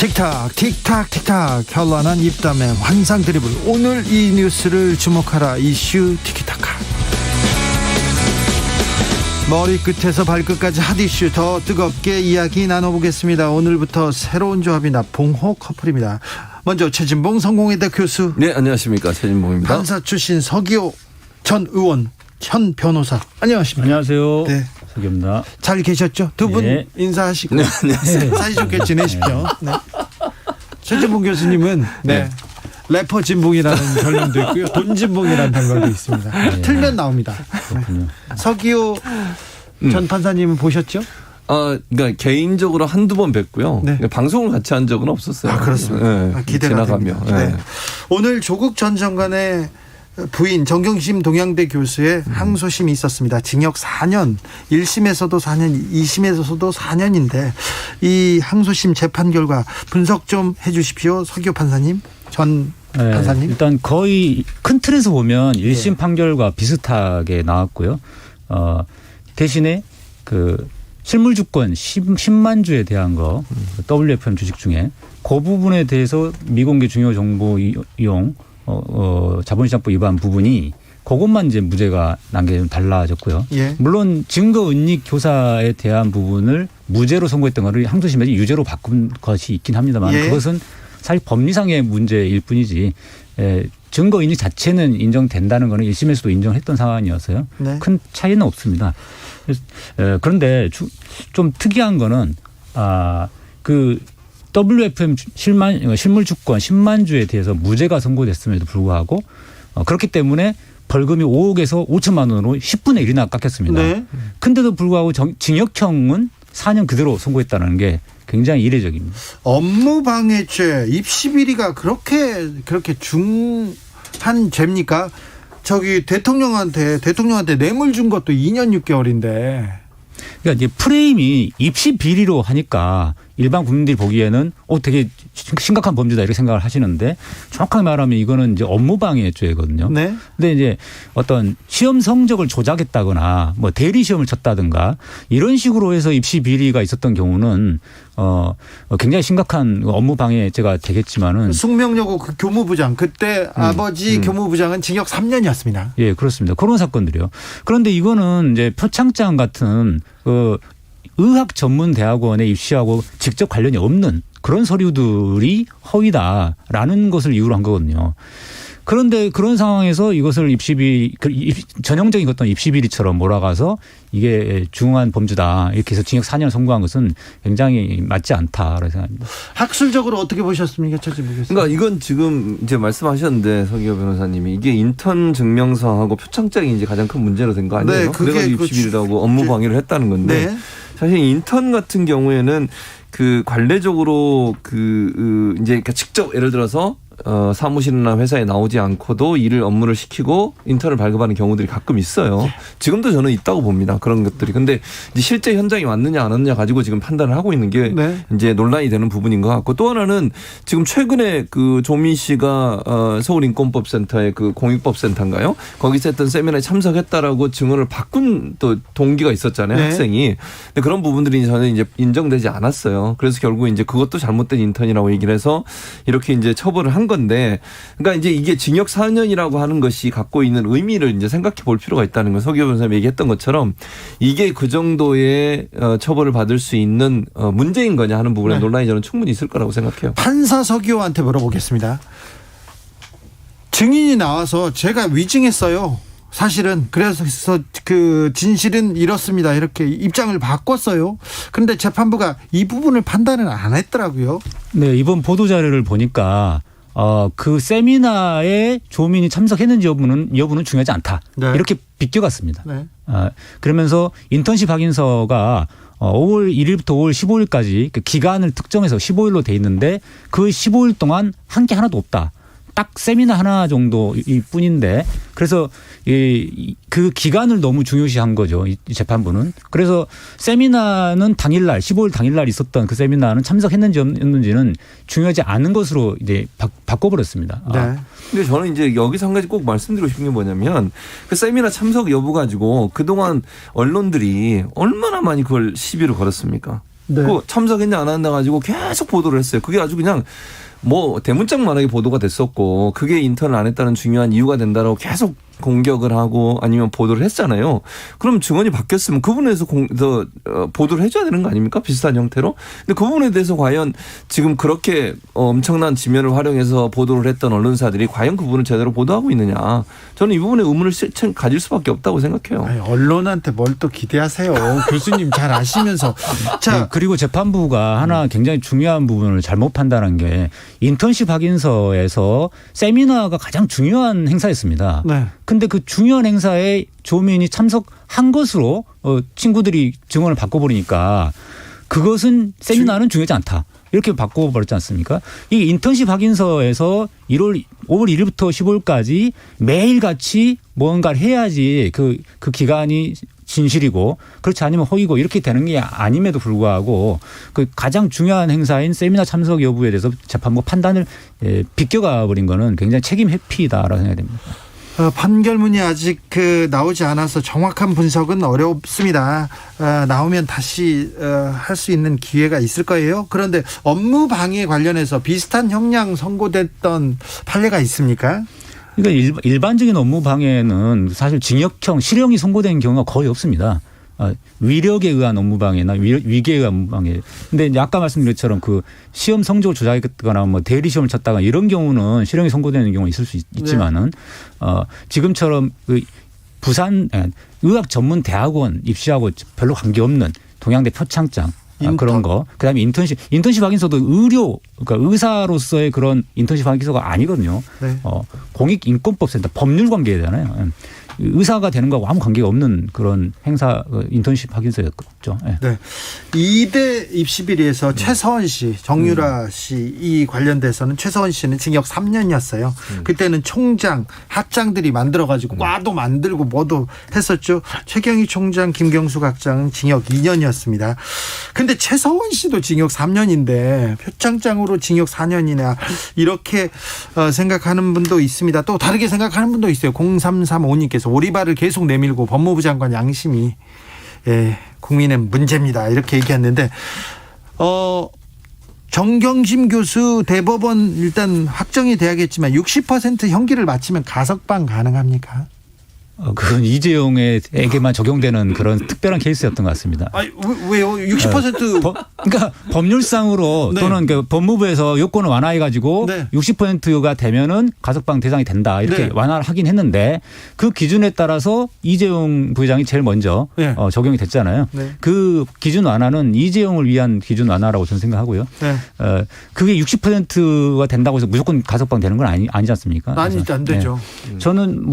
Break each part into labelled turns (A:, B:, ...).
A: 틱탁 틱탁 틱탁 현란한 입담의 환상 드리블. 오늘 이 뉴스를 주목하라. 이슈 티키타카. 머리끝에서 발끝까지 핫 이슈 더 뜨겁게 이야기 나눠보겠습니다. 오늘부터 새로운 조합이나 봉호 커플입니다. 먼저 최진봉 성공회대 교수.
B: 네, 안녕하십니까, 최진봉입니다.
A: 판사 출신 서기호 전 의원, 현 변호사. 안녕하십니까.
C: 안녕하세요.
A: 네.
C: 서기호입니다.
A: 잘 계셨죠? 두 분
C: 네.
A: 인사하시고.
B: 네, 안녕하세요.
A: 사이좋게 지내십시오. 네. 최진봉 교수님은 네. 래퍼 진봉이라는 별명도 있고요. 돈 진봉이라는 별명도 있습니다.
C: 네.
A: 틀면 나옵니다.
C: 그렇군요.
A: 서기호 전 판사님은 보셨죠?
B: 그러니까 개인적으로 한두 번 뵀고요.
A: 네.
B: 방송을 같이 한 적은 없었어요.
A: 그렇습니다.
B: 네,
A: 기대가
B: 지나가며.
A: 됩니다. 네. 오늘 조국 전 장관의 부인 정경심 동양대 교수의 항소심이 있었습니다. 징역 4년, 1심에서도 4년, 2심에서도 4년인데 이 항소심 재판 결과 분석 좀 해 주십시오. 서기호 판사님, 전 판사님.
C: 일단 거의 큰 틀에서 보면 1심 판결과 비슷하게 나왔고요. 대신에 그 실물주권 10만 주에 대한 거 WFM 주식 중에 그 부분에 대해서 미공개 중요 정보 이용 자본시장법 위반 부분이 그것만 이제 무죄가 난 게 좀 달라졌고요.
A: 예.
C: 물론 증거 은닉 교사에 대한 부분을 무죄로 선고했던 거를 항소심에서 유죄로 바꾼 것이 있긴 합니다만
A: 예.
C: 그것은 사실 법리상의 문제일 뿐이지 증거 인식 자체는 인정된다는 거는 1심에서도 인정했던 상황이어서요.
A: 네.
C: 큰 차이는 없습니다. 그런데 좀 특이한 거는 그 WFM 실물주권 10만 주에 대해서 무죄가 선고됐음에도 불구하고 그렇기 때문에 벌금이 5억에서 5천만 원으로 10분의 1이나 깎였습니다.
A: 네.
C: 근데도 불구하고 징역형은 4년 그대로 선고했다는 게 굉장히 이례적입니다.
A: 업무방해죄 입시 비리가 그렇게 중한 죄입니까? 저기 대통령한테 뇌물 준 것도 2년 6개월인데.
C: 그러니까 이제 프레임이 입시 비리로 하니까 일반 국민들이 보기에는 되게 심각한 범죄다 이렇게 생각을 하시는데 정확하게 말하면 이거는 이제 업무방해죄거든요.
A: 네.
C: 근데 이제 어떤 시험 성적을 조작했다거나 뭐 대리 시험을 쳤다든가 이런 식으로 해서 입시 비리가 있었던 경우는 굉장히 심각한 업무방해죄가 되겠지만은
A: 숙명여고 그 교무부장 그때 아버지 교무부장은 징역 3년이었습니다.
C: 예, 그렇습니다. 그런 사건들이요. 그런데 이거는 이제 표창장 같은 의학 전문 대학원에 입시하고 직접 관련이 없는 그런 서류들이 허위다라는 것을 이유로 한 거거든요. 그런데 그런 상황에서 이것을 전형적인 어떤 입시비리처럼 몰아가서 이게 중요한 범죄다 이렇게 해서 징역 4년을 선고한 것은 굉장히 맞지 않다라고 생각합니다.
A: 학술적으로 어떻게 보셨습니까, 최진봉 교수님?
B: 그러니까 이건 지금 이제 말씀하셨는데 서기호 변호사님이 이게 인턴 증명서하고 표창장이 이제 가장 큰 문제로 된 거 아니에요?
A: 네, 그게
B: 그래가지고 입시비리라고 업무 방해를 했다는 건데
A: 네.
B: 사실 인턴 같은 경우에는 그 관례적으로 이제 직접 예를 들어서 사무실이나 회사에 나오지 않고도 업무를 시키고 인턴을 발급하는 경우들이 가끔 있어요. 지금도 저는 있다고 봅니다. 그런 것들이. 근데 이제 실제 현장에 왔느냐 안 왔느냐 가지고 지금 판단을 하고 있는 게
A: 네.
B: 이제 논란이 되는 부분인 것 같고 또 하나는 지금 최근에 그 조민 씨가 서울인권법센터의 그 공익법센터인가요? 거기서 했던 세미나에 참석했다라고 증언을 바꾼 또 동기가 있었잖아요.
A: 네.
B: 학생이. 근데 그런 부분들이 저는 이제 인정되지 않았어요. 그래서 결국 이제 그것도 잘못된 인턴이라고 얘기를 해서 이렇게 이제 처벌을 한 건데, 그러니까 이제 이게 징역 4년이라고 하는 것이 갖고 있는 의미를 이제 생각해 볼 필요가 있다는 거. 서기호 변호사님이 얘기했던 것처럼 이게 그 정도의 처벌을 받을 수 있는 문제인 거냐 하는 부분에 논란이 저는 충분히 있을 거라고 생각해요.
A: 판사 서기호한테 물어보겠습니다. 증인이 나와서 제가 위증했어요. 사실은 그래서 그 진실은 이렇습니다. 이렇게 입장을 바꿨어요. 그런데 재판부가 이 부분을 판단을 안 했더라고요.
C: 네, 이번 보도 자료를 보니까 그 세미나에 조민이 참석했는지 여부는 중요하지 않다.
A: 네.
C: 이렇게 비껴갔습니다.
A: 네.
C: 그러면서 인턴십 확인서가 5월 1일부터 5월 15일까지 그 기간을 특정해서 15일로 돼 있는데 그 15일 동안 한 게 하나도 없다. 딱 세미나 하나 정도일 뿐인데 그래서 그 기간을 너무 중요시한 거죠. 이 재판부는. 그래서 세미나는 당일날 15일 당일날 있었던 그 세미나는 참석했는지 없는지는 중요하지 않은 것으로 이제 바꿔버렸습니다.
A: 네.
B: 근데 저는 이제 여기서 한 가지 꼭 말씀드리고 싶은 게 뭐냐면 그 세미나 참석 여부 가지고 그동안 언론들이 얼마나 많이 그걸 시비를 걸었습니까?
A: 네.
B: 그 참석했냐 안 했냐 가지고 계속 보도를 했어요. 그게 아주 그냥 뭐 대문짝만하게 보도가 됐었고 그게 인턴을 안 했다는 중요한 이유가 된다라고 계속 공격을 하고 아니면 보도를 했잖아요. 그럼 증언이 바뀌었으면 그 부분에서 보도를 해줘야 되는 거 아닙니까? 비슷한 형태로. 근데 그 부분에 대해서 과연 지금 그렇게 엄청난 지면을 활용해서 보도를 했던 언론사들이 과연 그 부분을 제대로 보도하고 있느냐. 저는 이 부분에 의문을 가질 수밖에 없다고 생각해요.
A: 아니, 언론한테 뭘 또 기대하세요. 교수님 잘 아시면서. 자,
C: 네, 그리고 재판부가 하나 굉장히 중요한 부분을 잘못 판단한 게 인턴십 확인서에서 세미나가 가장 중요한 행사였습니다.
A: 네.
C: 근데 그 중요한 행사에 조민이 참석한 것으로 친구들이 증언을 바꿔버리니까 그것은 세미나는 중요하지 않다. 이렇게 바꿔버렸지 않습니까? 이 인턴십 확인서에서 5월 1일부터 15일까지 매일같이 뭔가를 해야지 그 기간이 진실이고 그렇지 않으면 허위고 이렇게 되는 게 아님에도 불구하고 그 가장 중요한 행사인 세미나 참석 여부에 대해서 재판부 판단을 비껴가 버린 거는 굉장히 책임 회피다라고 생각이 됩니다.
A: 판결문이 아직 나오지 않아서 정확한 분석은 어렵습니다. 나오면 다시 할 수 있는 기회가 있을 거예요. 그런데 업무 방해 관련해서 비슷한 형량 선고됐던 판례가 있습니까?
C: 그러니까 일반적인 업무 방해는 사실 징역형, 실형이 선고된 경우가 거의 없습니다. 위력에 의한 업무 방해나 위계에 의한 업무 방해. 근데 이제 아까 말씀드린 것처럼 그 시험 성적을 조작했거나 뭐 대리 시험을 쳤다가 이런 경우는 실형이 선고되는 경우가 있을 수 있지만은 지금처럼 그 부산 의학 전문 대학원 입시하고 별로 관계없는 동양대 표창장 그런 거. 그다음에 인턴십 확인서도 그러니까 의사로서의 그런 인턴십 확인서가 아니거든요.
A: 네.
C: 공익인권법센터 법률 관계잖아요. 의사가 되는 거하고 아무 관계가 없는 그런 행사 인턴십 확인서였죠. 네.
A: 네. 2대 입시 비리에서 최서원 씨, 정유라 씨 이 관련돼서는 최서원 씨는 징역 3년이었어요. 그때는 총장, 학장들이 만들어가지고 과도 만들고 뭐도 했었죠. 최경희 총장, 김경수 학장은 징역 2년이었습니다. 근데 최서원 씨도 징역 3년인데 표창장으로 징역 4년이나 이렇게 생각하는 분도 있습니다. 또 다르게 생각하는 분도 있어요. 0335님께서 오리발을 계속 내밀고 법무부 장관 양심이 국민의 문제입니다. 이렇게 얘기했는데 정경심 교수 대법원 일단 확정이 돼야겠지만 60% 형기를 마치면 가석방 가능합니까?
C: 그건 이재용에게만 적용되는 그런 특별한 케이스였던 것 같습니다.
A: 아니, 왜요? 60%.
C: 그러니까 법률상으로
A: 네.
C: 또는 그 법무부에서 요건을 완화해가지고
A: 네.
C: 60%가 되면은 가석방 대상이 된다 이렇게
A: 네.
C: 완화를 하긴 했는데 그 기준에 따라서 이재용 부회장이 제일 먼저
A: 네.
C: 적용이 됐잖아요.
A: 네.
C: 그 기준 완화는 이재용을 위한 기준 완화라고 저는 생각하고요.
A: 네.
C: 그게 60%가 된다고 해서 무조건 가석방 되는 건 아니지 않습니까?
A: 아니, 안 되죠.
C: 저는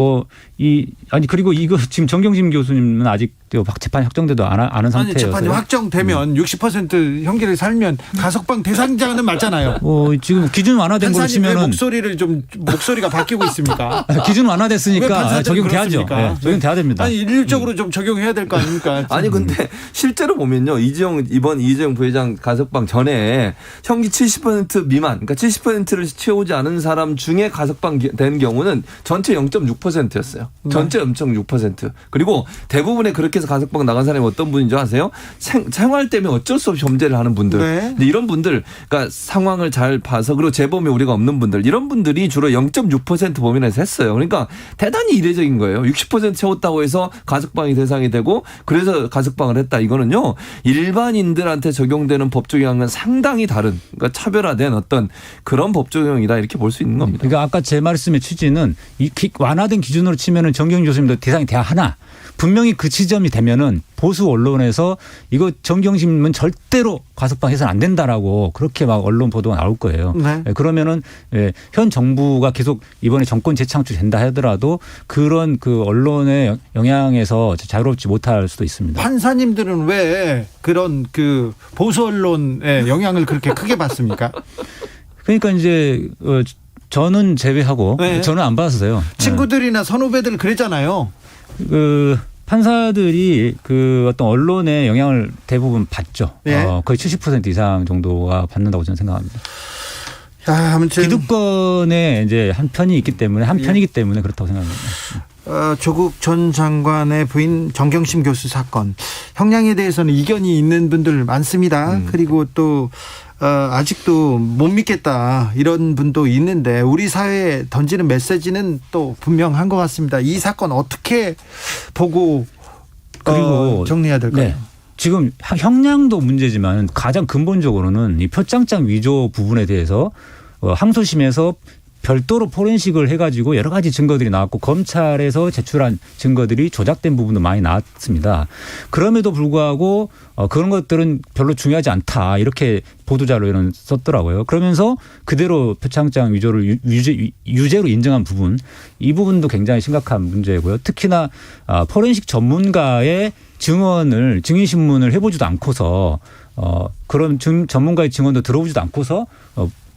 C: 그리고 이거 지금 정경심 교수님은 아직 재판이 확정돼도 않은 상태여서.
A: 아니, 재판이 확정되면 60% 형기를 살면 가석방 대상자는 맞잖아요.
C: 지금 기준 완화된 걸로
A: 판사님 왜
C: 치면은
A: 목소리가 바뀌고 있습니까?
C: 기준
A: 왜
C: 완화됐으니까
A: 판사들은
C: 적용돼야죠.
A: 그렇습니까?
C: 적용돼야 됩니다.
A: 아니, 일률적으로 좀 적용해야 될 거 아닙니까?
B: 아니 근데 실제로 보면요. 이번 이재용 부회장 가석방 전에 형기 70% 미만, 그러니까 70%를 채우지 않은 사람 중에 가석방 된 경우는 전체 0.6%였어요. 전체 0.6%. 그리고 대부분의 그렇게 해서 가석방 나간 사람이 어떤 분인 줄 아세요? 생활 때문에 어쩔 수 없이 범죄를 하는 분들.
A: 네.
B: 근데 이런 분들, 그러니까 상황을 잘 봐서 그리고 재범에 우리가 없는 분들, 이런 분들이 주로 0.6% 범위 내에서 했어요. 그러니까 대단히 이례적인 거예요. 60% 채웠다고 해서 가석방이 대상이 되고 그래서 가석방을 했다. 이거는요 일반인들한테 적용되는 법 적용과는 상당히 다른, 그러니까 차별화된 어떤 그런 법 적용이다 이렇게 볼 수 있는 겁니다.
C: 그러니까 아까 제 말씀의 취지는 완화된 기준으로 치면은 정경 교수님도 대상이 돼야 하나. 분명히 그 지점이 되면은 보수 언론에서 이거 정경심은 절대로 가석방해서는 안 된다라고 그렇게 막 언론 보도가 나올 거예요.
A: 네.
C: 그러면은 현 정부가 계속 이번에 정권 재창출된다 하더라도 그런 그 언론의 영향에서 자유롭지 못할 수도 있습니다.
A: 판사님들은 왜 그런 그 보수 언론의 영향을 그렇게 크게 받습니까?
C: 그러니까 이제 저는 제외하고
A: 네.
C: 저는 안 받았어요.
A: 친구들이나 선후배들 그러잖아요.
C: 판사들이 그 어떤 언론의 영향을 대부분 받죠.
A: 네.
C: 거의 70% 이상 정도가 받는다고 저는 생각합니다.
A: 아무튼
C: 기득권의 이제 한 편이기 때문에 그렇다고 생각합니다.
A: 조국 전 장관의 부인 정경심 교수 사건 형량에 대해서는 이견이 있는 분들 많습니다. 그리고 또 아직도 못 믿겠다 이런 분도 있는데 우리 사회에 던지는 메시지는 또 분명한 것 같습니다. 이 사건 어떻게 보고 그리고 정리해야 될까요?
C: 네. 지금 형량도 문제지만 가장 근본적으로는 이 표창장 위조 부분에 대해서 항소심에서 별도로 포렌식을 해가지고 여러 가지 증거들이 나왔고 검찰에서 제출한 증거들이 조작된 부분도 많이 나왔습니다. 그럼에도 불구하고 그런 것들은 별로 중요하지 않다 이렇게 보도자료에는 썼더라고요. 그러면서 그대로 표창장 위조를 유죄로 인정한 부분 이 부분도 굉장히 심각한 문제고요. 특히나 포렌식 전문가의 증인신문을 해보지도 않고서 그런 전문가의 증언도 들어보지도 않고서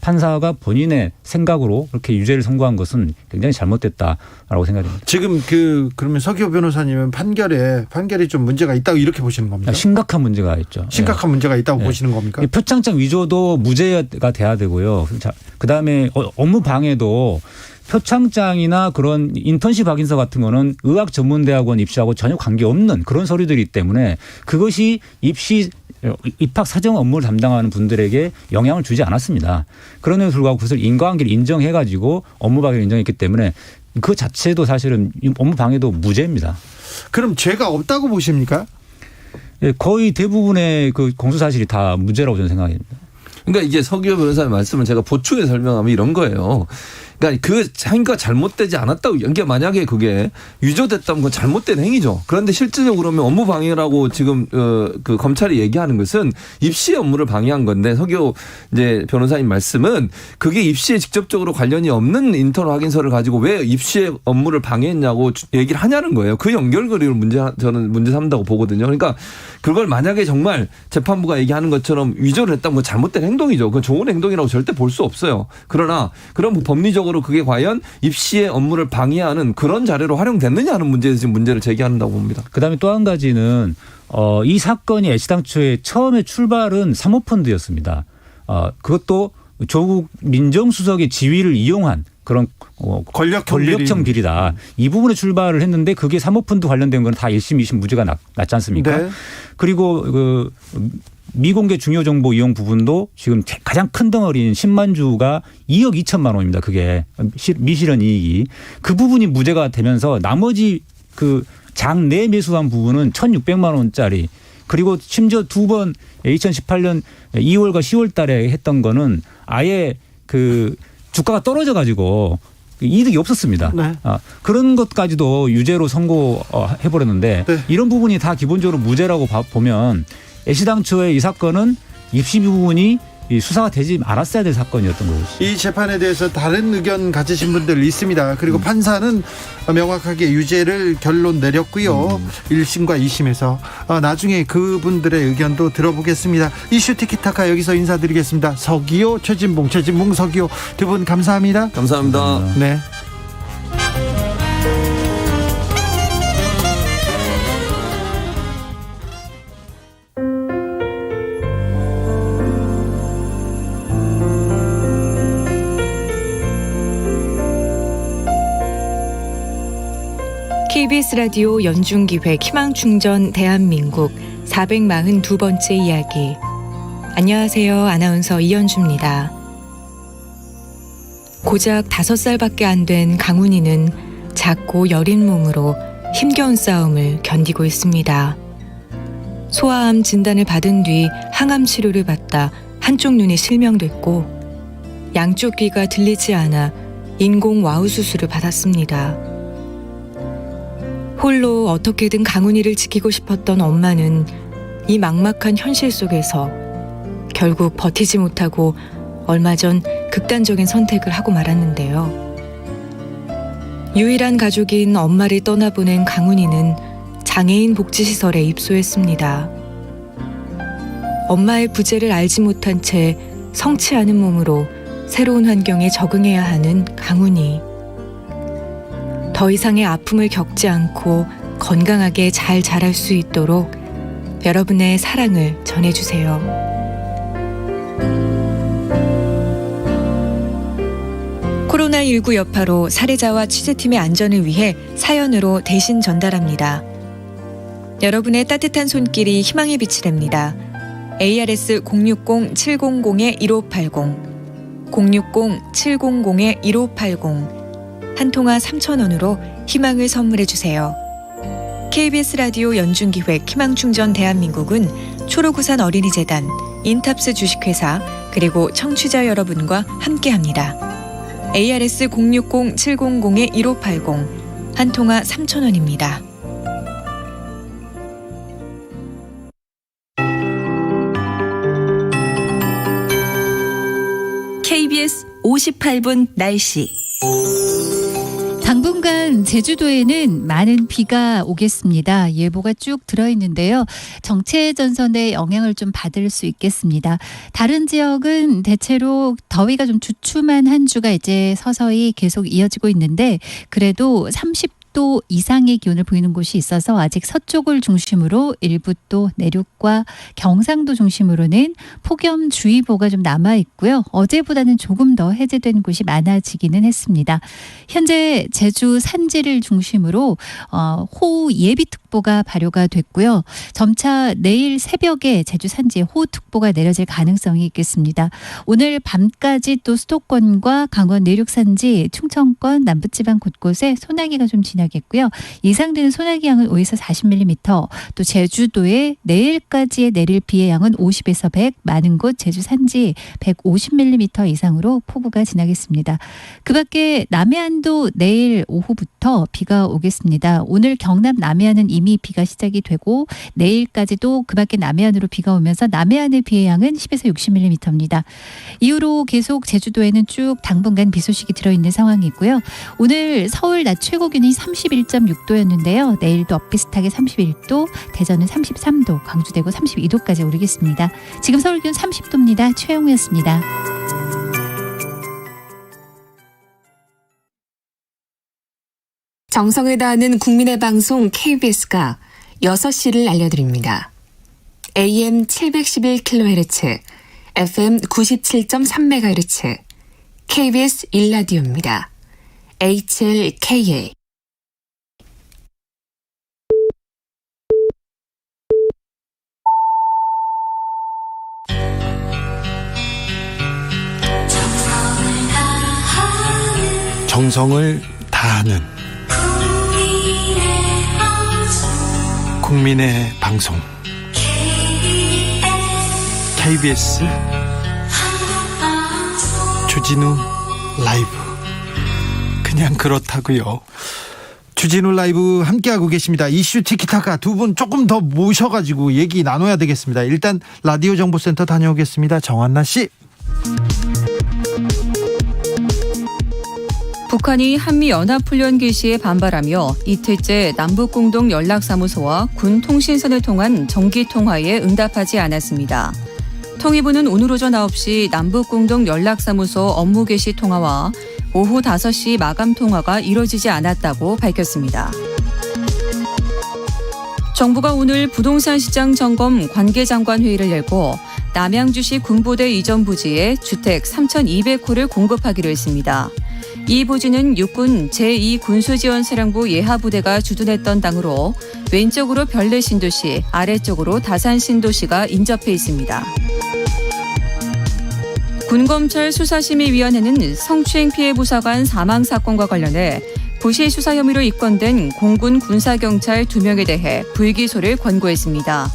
C: 판사가 본인의 생각으로 그렇게 유죄를 선고한 것은 굉장히 잘못됐다라고 생각합니다.
A: 지금 그러면 서기호 변호사님은 판결이 좀 문제가 있다고 이렇게 보시는 겁니까?
C: 심각한 문제가 있죠.
A: 심각한 문제가 있다고 보시는 겁니까?
C: 표창장 위조도 무죄가 돼야 되고요. 그다음에 업무 방해도 표창장이나 그런 인턴십 확인서 같은 거는 의학전문대학원 입시하고 전혀 관계없는 그런 서류들이기 때문에 그것이 입학 사정 업무를 담당하는 분들에게 영향을 주지 않았습니다. 그럼에도 불구하고 그것을 인과관계를 인정해가지고 업무 방해를 인정했기 때문에 그 자체도 사실은 업무 방해도 무죄입니다.
A: 그럼 죄가 없다고 보십니까?
C: 거의 대부분의 그 공소 사실이 다 무죄라고 저는 생각합니다.
B: 그러니까 이제 서기호 변호사의 말씀을 제가 보충해 설명하면 이런 거예요. 그러니까 그 행위가 잘못되지 않았다고. 그러니까 만약에 그게 위조됐다면 그건 잘못된 행위죠. 그런데 실질적으로 그러면 업무 방해라고 지금 그 검찰이 얘기하는 것은 입시의 업무를 방해한 건데 서기호 이제 변호사님 말씀은 그게 입시에 직접적으로 관련이 없는 인턴 확인서를 가지고 왜 입시의 업무를 방해했냐고 얘기를 하냐는 거예요. 그 연결고리를 저는 문제 삼다고 보거든요. 그러니까 그걸 만약에 정말 재판부가 얘기하는 것처럼 위조를 했다면 그건 잘못된 행동이죠. 그건 좋은 행동이라고 절대 볼 수 없어요. 그러나 그럼 법리적으로 그게 과연 입시의 업무를 방해하는 그런 자료로 활용됐느냐 하는 문제에서 지금 문제를 제기한다고 봅니다.
C: 그다음에 또 한 가지는 이 사건이 애시당초에 처음에 출발은 사모펀드였습니다. 그것도 조국 민정수석의 지위를 이용한 그런 권력형 비리다. 이 부분에 출발을 했는데 그게 사모펀드 관련된 건 다 1심, 2심 무죄가 났지 않습니까? 네. 그리고 미공개 중요 정보 이용 부분도 지금 가장 큰 덩어리인 10만 주가 2억 2천만 원입니다. 그게 미실현 이익이. 그 부분이 무죄가 되면서 나머지 그 장내 매수한 부분은 1,600만 원짜리 그리고 심지어 두 번 2018년 2월과 10월 달에 했던 거는 아예 그 주가가 떨어져 가지고 이득이 없었습니다. 네. 그런 것까지도 유죄로 선고해버렸는데 네. 이런 부분이 다 기본적으로 무죄라고 보면 애시당초에 이 사건은 입시 부분이 수사가 되지 않았어야 될 사건이었던 것이죠.
A: 이 재판에 대해서 다른 의견 가지신 분들 있습니다. 그리고 판사는 명확하게 유죄를 결론 내렸고요. 1심과 2심에서 나중에 그분들의 의견도 들어보겠습니다. 이슈 티키타카 여기서 인사드리겠습니다. 서기호, 최진봉, 서기호 두 분 감사합니다.
B: 감사합니다.
A: 네.
D: KBS 라디오 연중기획 희망충전 대한민국 442번째 이야기. 안녕하세요. 아나운서 이현주입니다. 고작 5살밖에 안 된 강훈이는 작고 여린 몸으로 힘겨운 싸움을 견디고 있습니다. 소아암 진단을 받은 뒤 항암 치료를 받다 한쪽 눈이 실명됐고 양쪽 귀가 들리지 않아 인공 와우 수술을 받았습니다. 홀로 어떻게든 강훈이를 지키고 싶었던 엄마는 이 막막한 현실 속에서 결국 버티지 못하고 얼마 전 극단적인 선택을 하고 말았는데요. 유일한 가족인 엄마를 떠나보낸 강훈이는 장애인 복지시설에 입소했습니다. 엄마의 부재를 알지 못한 채 성치 않은 몸으로 새로운 환경에 적응해야 하는 강훈이. 더 이상의 아픔을 겪지 않고 건강하게 잘 자랄 수 있도록 여러분의 사랑을 전해주세요. 코로나19 여파로 사례자와 취재팀의 안전을 위해 사연으로 대신 전달합니다. 여러분의 따뜻한 손길이 희망의 빛이 됩니다. ARS 060-700-1580 060-700-1580 한 통화 3,000원으로 희망을 선물해 주세요. KBS 라디오 연중기획 희망충전 대한민국은 초록우산 어린이재단, 인탑스 주식회사 그리고 청취자 여러분과 함께합니다. ARS 060-700-1580 한 통화 3,000원입니다. KBS 58분 날씨.
E: 당분간 제주도에는 많은 비가 오겠습니다. 예보가 쭉 들어있는데요. 정체 전선의 영향을 좀 받을 수 있겠습니다. 다른 지역은 대체로 더위가 좀 주춤한 한 주가 이제 서서히 계속 이어지고 있는데 그래도 30도 이상의 기온을 보이는 곳이 있어서 아직 서쪽을 중심으로 일부 또 내륙과 경상도 중심으로는 폭염주의보가 좀 남아 있고요. 어제보다는 조금 더 해제된 곳이 많아지기는 했습니다. 현재 제주 산지를 중심으로 호우 예비특보가 발효가 됐고요. 점차 내일 새벽에 제주 산지에 호우특보가 내려질 가능성이 있겠습니다. 오늘 밤까지 또 수도권과 강원 내륙 산지, 충청권, 남부지방 곳곳에 소나기가 좀 지나겠고요. 예상되는 소나기 양은 5에서 40mm, 또 제주도에 내일까지의 내릴 비의 양은 50에서 100, 많은 곳 제주 산지 150mm 이상으로 폭우가 지나겠습니다. 그 밖에 남해안도 내일 오후부터 비가 오겠습니다. 오늘 경남 남해안은 이미 비가 시작이 되고 내일까지도 그 밖에 남해안으로 비가 오면서 남해안의 비의 양은 10에서 60mm입니다. 이후로 계속 제주도에는 쭉 당분간 비 소식이 들어있는 상황이고요. 오늘 서울 낮 최고 기온이 31.6도였는데요. 내일도 엇비슷하게 31도, 대전은 33도, 광주 대구 32도까지 오르겠습니다. 지금 서울 기온 30도입니다. 최영우였습니다.
F: 정성을 다하는 국민의 방송 KBS가 6시를 알려드립니다. AM 711kHz, FM 97.3MHz, KBS 1라디오입니다. HLKA.
A: 정성을 다하는 국민의 방송 KBS 주진우 라이브. 그냥 그렇다고요. 주진우 라이브 함께하고 계십니다. 이슈 티키타카 두 분 조금 더 모셔가지고 얘기 나눠야 되겠습니다. 일단 라디오 정보센터 다녀오겠습니다. 정한나 씨.
G: 북한이 한미연합훈련 개시에 반발하며 이틀째 남북공동연락사무소와 군 통신선을 통한 정기통화에 응답하지 않았습니다. 통일부는 오늘 오전 9시 남북공동연락사무소 업무 개시 통화와 오후 5시 마감 통화가 이뤄지지 않았다고 밝혔습니다. 정부가 오늘 부동산 시장 점검 관계장관 회의를 열고 남양주시 군부대 이전 부지에 주택 3,200호를 공급하기로 했습니다. 이 부지는 육군 제2군수지원사령부 예하부대가 주둔했던 땅으로 왼쪽으로 별내 신도시, 아래쪽으로 다산 신도시가 인접해 있습니다. 군검찰 수사심의위원회는 성추행 피해 부사관 사망 사건과 관련해 부실 수사 혐의로 입건된 공군 군사경찰 2명에 대해 불기소를 권고했습니다.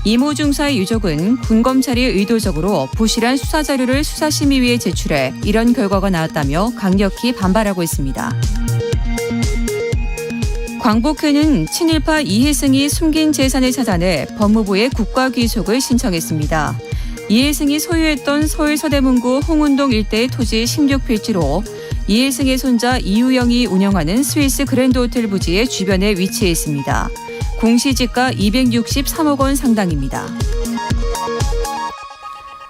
G: 이모 중사의 유족은 군검찰이 의도적으로 부실한 수사자료를 수사심의위에 제출해 이런 결과가 나왔다며 강력히 반발하고 있습니다. 광복회는 친일파 이혜승이 숨긴 재산을 찾아내 법무부에 국가귀속을 신청했습니다. 이혜승이 소유했던 서울 서대문구 홍은동 일대의 토지 16필지로 이혜승의 손자 이우영이 운영하는 스위스 그랜드 호텔 부지의 주변에 위치해 있습니다. 공시지가 263억 원 상당입니다.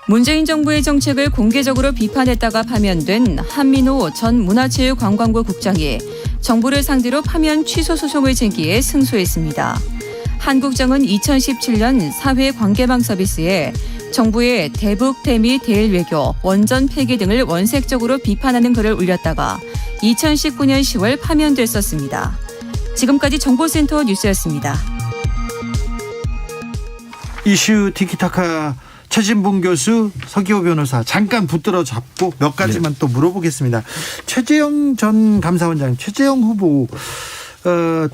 G: 문재인 정부의 정책을 공개적으로 비판했다가 파면된 한민호 전 문화체육관광부 국장이 정부를 상대로 파면 취소 소송을 제기해 승소했습니다. 한 국장은 2017년 사회관계망 서비스에 정부의 대북 대미 대일 외교, 원전 폐기 등을 원색적으로 비판하는 글을 올렸다가 2019년 10월 파면됐었습니다. 지금까지 정보센터 뉴스였습니다.
A: 이슈 티키타카 최진봉 교수, 서기호 변호사 잠깐 붙들어 잡고 몇 가지만 또 물어보겠습니다. 최재형 전 감사원장, 최재형 후보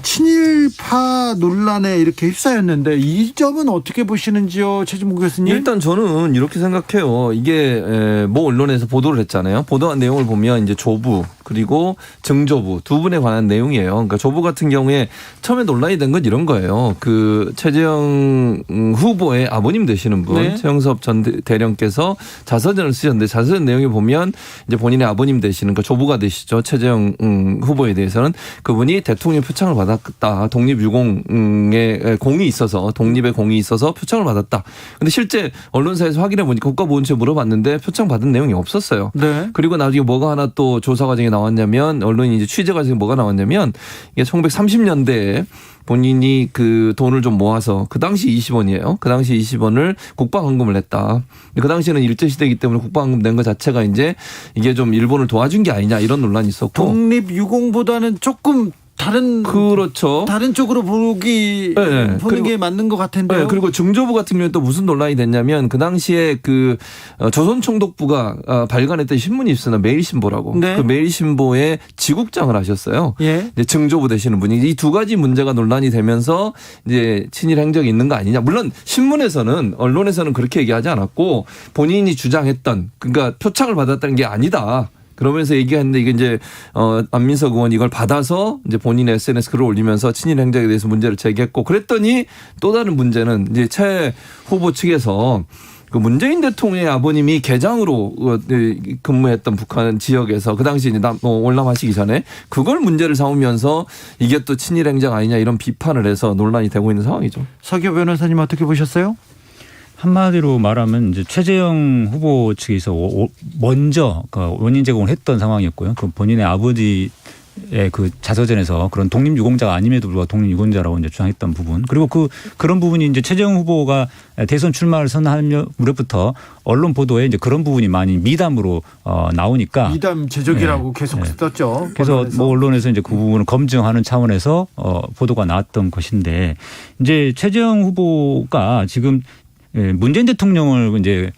A: 친일파 논란에 이렇게 휩싸였는데 이 점은 어떻게 보시는지요, 최진봉 교수님?
B: 일단 저는 이렇게 생각해요. 이게 모 언론에서 보도를 했잖아요. 보도한 내용을 보면 이제 조부 그리고 증조부 두 분에 관한 내용이에요. 그러니까 조부 같은 경우에 처음에 논란이 된 건 이런 거예요. 그 최재형 후보의 아버님 되시는 분,
A: 네.
B: 최영섭 전 대령께서 자서전을 쓰셨는데 자서전 내용에 보면 이제 본인의 아버님 되시는 그 조부가 되시죠. 최재형 후보에 대해서는 그분이 대통령 표창을 받았다. 독립유공의 공이 있어서 독립의 공이 있어서 표창을 받았다. 근데 실제 언론사에서 확인해 보니까 국가보훈처에 물어봤는데 표창 받은 내용이 없었어요.
A: 네.
B: 그리고 나중에 뭐가 하나 또 조사 과정에 나왔냐면 언론이 이제 취재 과정에 뭐가 나왔냐면 이게 1930년대에 본인이 그 돈을 좀 모아서 그 당시 20원이에요. 그 당시 20원을 국방헌금을 냈다. 그 당시에는 일제시대이기 때문에 국방헌금 낸 것 자체가 이제 이게 좀 일본을 도와준 게 아니냐 이런 논란이 있었고.
A: 독립유공보다는 조금 다른
B: 그렇죠.
A: 다른 쪽으로 보는 게 맞는 것 같은데요.
B: 네, 그리고 증조부 같은 경우는 또 무슨 논란이 됐냐면 그 당시에 그 조선총독부가 발간했던 신문이 있었나 매일신보라고.
A: 네.
B: 그 매일신보에 지국장을 하셨어요.
A: 예.
B: 이제 증조부 되시는 분이 이 두 가지 문제가 논란이 되면서 이제 친일 행적이 있는 거 아니냐. 물론 신문에서는 언론에서는 그렇게 얘기하지 않았고 본인이 주장했던 그러니까 표창을 받았다는 게 아니다. 그러면서 얘기했는데 이게 이제 안민석 의원이 이걸 받아서 이제 본인의 SNS 글을 올리면서 친일 행적에 대해서 문제를 제기했고 그랬더니 또 다른 문제는 이제 최 후보 측에서 그 문재인 대통령의 아버님이 개장으로 근무했던 북한 지역에서 그 당시 이제 월남하시기 전에 그걸 문제를 삼으면서 이게 또 친일 행적 아니냐 이런 비판을 해서 논란이 되고 있는 상황이죠.
A: 서기호 변호사님 어떻게 보셨어요?
C: 한마디로 말하면 이제 최재형 후보 측에서 먼저 그 원인 제공을 했던 상황이었고요. 그 본인의 아버지의 그 자서전에서 그런 독립유공자가 아님에도 불구하고 독립유공자라고 이제 주장했던 부분 그리고 그런 부분이 이제 최재형 후보가 대선 출마를 선언할 무렵부터 언론 보도에 이제 그런 부분이 많이 미담으로 나오니까
A: 미담 제적이라고
C: 네.
A: 계속
C: 네.
A: 썼죠.
C: 그래서
A: 언론에서.
C: 뭐 언론에서 이제 그 부분을 검증하는 차원에서 보도가 나왔던 것인데 이제 최재형 후보가 지금 문재인 대통령을 이제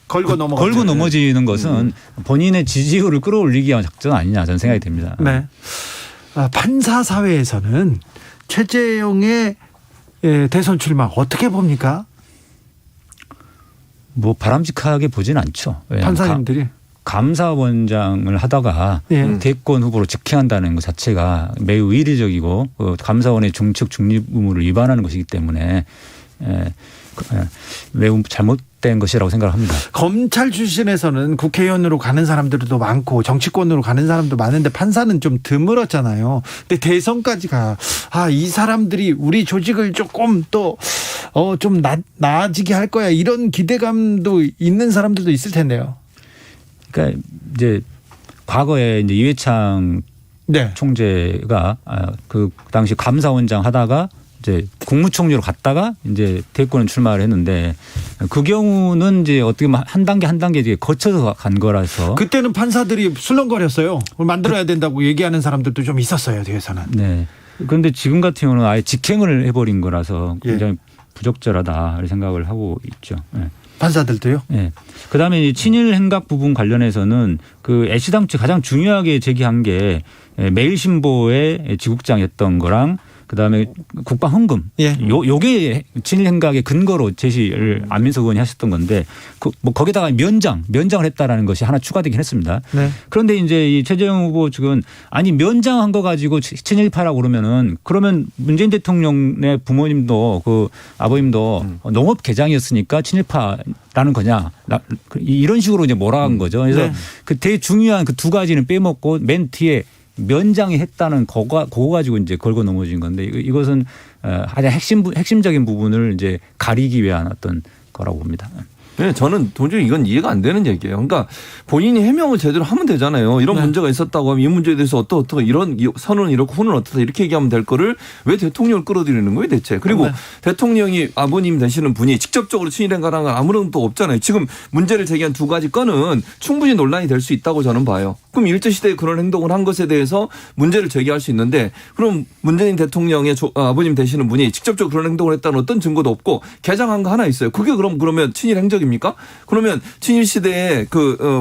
A: 걸고
C: 넘어지는 것은 본인의 지지율을 끌어올리기 위한 작전 아니냐 저는 생각이 듭니다.
A: 네. 판사 사회에서는 최재형의 대선 출마 어떻게 봅니까?
C: 뭐 바람직하게 보진 않죠.
A: 판사님들이
C: 감사원장을 하다가
A: 예.
C: 대권 후보로 직행한다는 것 자체가 매우 의례적이고 감사원의 중측 중립 의무를 위반하는 것이기 때문에 매우 잘못된 것이라고 생각을 합니다.
A: 검찰 출신에서는 국회의원으로 가는 사람들도 많고 정치권으로 가는 사람도 많은데 판사는 좀 드물었잖아요. 근데 대선까지 이 사람들이 우리 조직을 조금 또 좀 나아지게 할 거야 이런 기대감도 있는 사람들도 있을 텐데요.
C: 그러니까 이제 과거에 이제 이회창
A: 네.
C: 총재가 그 당시 감사원장 하다가 이제 국무총리로 갔다가 이제 대권 출마를 했는데 그 경우는 이제 어떻게 보면 한 단계 이제 거쳐서 간 거라서
A: 그때는 판사들이 술렁거렸어요. 만들어야 된다고 얘기하는 사람들도 좀 있었어요, 뒤에서는.
C: 네. 그런데 지금 같은 경우는 아예 직행을 해버린 거라서 굉장히 부적절하다 이렇게 생각을 하고 있죠. 네.
A: 판사들도요?
C: 네. 그다음에 이 친일 행각 부분 관련해서는 그 애시당 측 가장 중요하게 제기한 게 매일신보의 지국장이었던 거랑 그다음에 국방헌금.
A: 예.
C: 요게 친일 행각의 근거로 제시를 안민석 의원이 하셨던 건데 뭐 거기다가 면장을 했다라는 것이 하나 추가되긴 했습니다.
A: 네.
C: 그런데 이제 이 최재형 후보 측은 아니 면장한 거 가지고 친일파라고 그러면 문재인 대통령의 부모님도 그 아버님도 농업 개장이었으니까 친일파라는 거냐 이런 식으로 이제 몰아간 거죠. 그래서
A: 네.
C: 그 되게 중요한 그 두 가지는 빼먹고 맨 뒤에 면장이 했다는 그거 가지고 이제 걸고 넘어진 건데 이것은 가장 핵심적인 부분을 이제 가리기 위한 어떤 거라고 봅니다.
B: 네, 저는 도저히 이건 이해가 안 되는 얘기예요. 그러니까 본인이 해명을 제대로 하면 되잖아요. 이런
A: 네.
B: 문제가 있었다고 하면 이 문제에 대해서 어떻게 이런 선은 이렇고 후는 어떻다 이렇게 얘기하면 될 거를 왜 대통령을 끌어들이는 거예요 대체. 그리고
A: 네.
B: 대통령이 아버님 되시는 분이 직접적으로 친일행가라는 건 아무런 또 없잖아요. 지금 문제를 제기한 두 가지 건은 충분히 논란이 될 수 있다고 저는 봐요. 그럼 일제시대에 그런 행동을 한 것에 대해서 문제를 제기할 수 있는데 그럼 문재인 대통령의 아버님 되시는 분이 직접적으로 그런 행동을 했다는 어떤 증거도 없고 개장한 거 하나 있어요. 그게 그러면 친일 행적입니까? 그러면 친일 시대에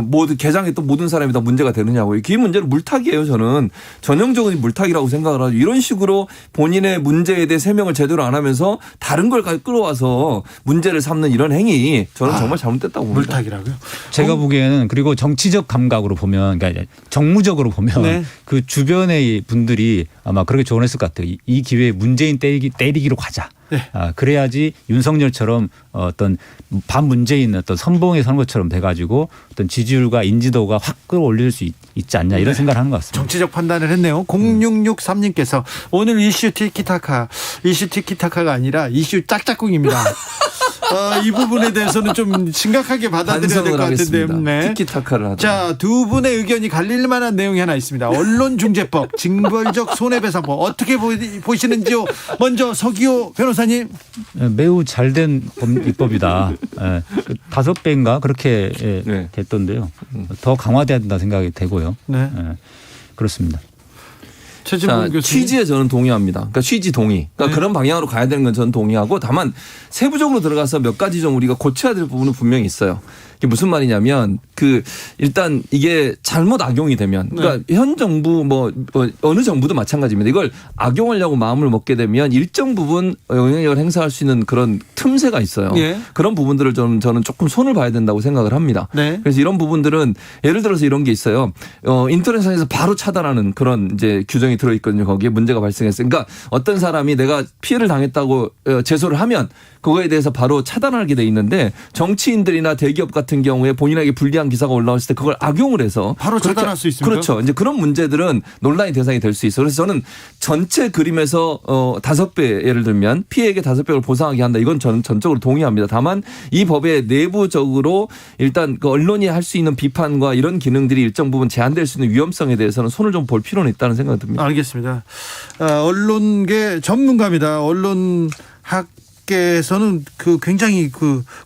B: 모두 개장했던 모든 사람이 다 문제가 되느냐고요. 그 문제는 물타기예요. 저는 전형적인 물타기라고 생각을 하죠. 이런 식으로 본인의 문제에 대해 해명을 제대로 안 하면서 다른 걸 끌어와서 문제를 삼는 이런 행위 저는 정말 잘못됐다고 봅니다.
A: 물타기라고요?
C: 제가 보기에는 그리고 정치적 감각으로 보면 그러니까 정무적으로 보면
A: 네.
C: 그 주변의 분들이 아마 그렇게 조언했을 것 같아요. 이 기회에 문재인 때리기로 가자.
A: 네.
C: 그래야지 윤석열처럼 어떤 반문재인 어떤 선봉에 선 것처럼 돼가지고 어떤 지지율과 인지도가 확 끌어올릴 수 있지 않냐 이런
A: 네.
C: 생각을 하는 것 같습니다.
A: 정치적 판단을 했네요. 0663님께서 오늘 이슈 티키타카가 아니라 이슈 짝짝꿍입니다. 이 부분에 대해서는 좀 심각하게 받아들여야 될 것 같은데. 네.
B: 티키타카를 하죠.
A: 자, 두 분의 의견이 갈릴 만한 내용이 하나 있습니다. 언론중재법, 징벌적 손해배상법 어떻게 보시는지요? 먼저 서기호 변호사님.
C: 매우 잘된 입법이다. 5배인가 그렇게
B: 네.
C: 됐던데요. 더 강화돼야 된다 생각이 되고요.
A: 네.
C: 그렇습니다.
A: 최진봉 교수님.
B: 취지에 저는 동의합니다. 그러니까 취지 동의. 그러니까 그런 방향으로 가야 되는 건 저는 동의하고 다만 세부적으로 들어가서 몇 가지 좀 우리가 고쳐야 될 부분은 분명히 있어요. 이게 무슨 말이냐면 일단 이게 잘못 악용이 되면 그러니까 현 정부 어느 정부도 마찬가지입니다. 이걸 악용하려고 마음을 먹게 되면 일정 부분 영향력을 행사할 수 있는 그런 틈새가 있어요.
A: 예.
B: 그런 부분들을 저는 조금 손을 봐야 된다고 생각을 합니다.
A: 네.
B: 그래서 이런 부분들은 예를 들어서 이런 게 있어요. 인터넷상에서 바로 차단하는 그런 이제 규정이 들어있거든요. 거기에 문제가 발생했어요. 그러니까 어떤 사람이 내가 피해를 당했다고 제소를 하면 그거에 대해서 바로 차단하게 돼 있는데 정치인들이나 대기업 같은 경우에 본인에게 불리한 기사가 올라왔을 때 그걸 악용을 해서
A: 바로 차단할 수 있습니까?
B: 그렇죠. 이제 그런 문제들은 논란의 대상이 될 수 있어요. 그래서 저는 전체 그림에서 5배 예를 들면 피해액의 5배를 보상하게 한다. 이건 저는 전적으로 동의합니다. 다만 이 법의 내부적으로 일단 그 언론이 할 수 있는 비판과 이런 기능들이 일정 부분 제한될 수 있는 위험성에 대해서는 손을 좀 볼 필요는 있다는 생각이 듭니다.
A: 알겠습니다. 언론계 전문가입니다. 언론학계에서는 굉장히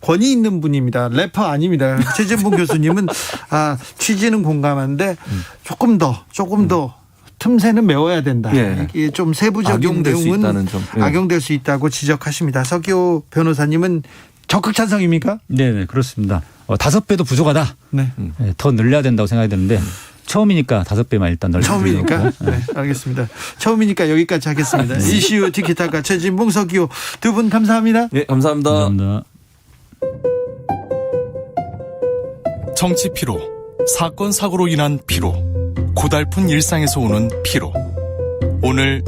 A: 권위 있는 분입니다. 래퍼 아닙니다. 최진봉 교수님은 취지는 공감하는데 조금 더 틈새는 메워야 된다.
B: 예.
A: 이게 좀 세부적인
B: 악용될 수
A: 내용은
B: 있다는 점. 예.
A: 악용될 수 있다고 지적하십니다. 서기호 변호사님은 적극 찬성입니까?
C: 네, 그렇습니다. 5배도 부족하다.
A: 네.
C: 더 늘려야 된다고 생각이 드는데 처음이니까 5배만 일단 늘려주고.
A: 처음이니까? 네, 알겠습니다. 처음이니까 여기까지 하겠습니다. 이슈 티키타카 최진봉 서기호 두 분 감사합니다.
B: 네, 감사합니다.
C: 감사합니다.
H: 정치 피로, 사건 사고로 인한 피로, 고달픈 일상에서 오는 피로. 오늘